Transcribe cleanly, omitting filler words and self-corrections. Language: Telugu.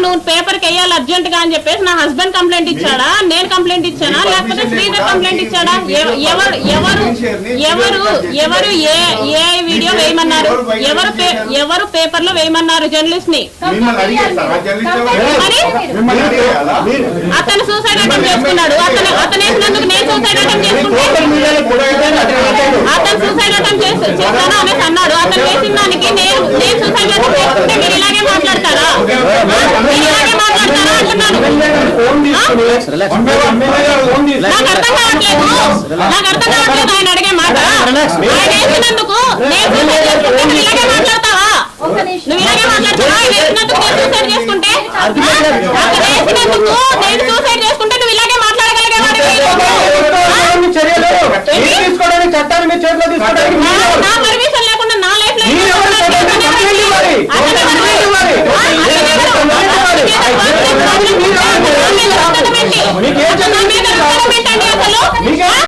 నువ్వు పేపర్ కి వేయాలి అర్జెంట్ గా అని చెప్పేసి నా హస్బెండ్ కంప్లైంట్ ఇచ్చాడా, నేను కంప్లైంట్ ఇచ్చానా, లేకపోతే శ్రీధర్ కంప్లైంట్ ఇచ్చాడా? ఎవరు ఎవరు ఎవరు ఎవరు ఏ వీడియో వేయమన్నారు? ఎవరు పేపర్ లో వేయమన్నారు జర్నలిస్ట్ ని? అతను సూసైడ్ అటెంప్ట్ చేసుకున్నాడు. అతను వేసినందుకు నేను సూసైడ్ అటెంప్ట్ చేసుకుంటే అతను సూసైడ్ అటెంప్ట్ చేశాను అనేసి అన్నాడు. అతను వేసిన దానికి నేను సూసైడ్ అటెంప్ట్ చేసుకుంటే మీరు ఇలాగే మాట్లాడతారా? అంటున్నాను. నాకు అర్థం కావట్లేదు ఆయన అడిగే మాట. ఆయన వేసినందుకు నేను సూసైడ్ చేసుకుంటే నువ్వు ఇలాగే మాట్లాడతావా? నువ్వు ఇలాగే మాట్లాడతావా? ఆయన వేసినందుకు నేను సూసైడ్ చేసుకుంటే నేను సూసైడ్ చేసుకుంటే నువ్వు ఇలాగే మాట్లాడగలిగేవాడు. నా పర్మిషన్ లేకుండా నా లైఫ్ లో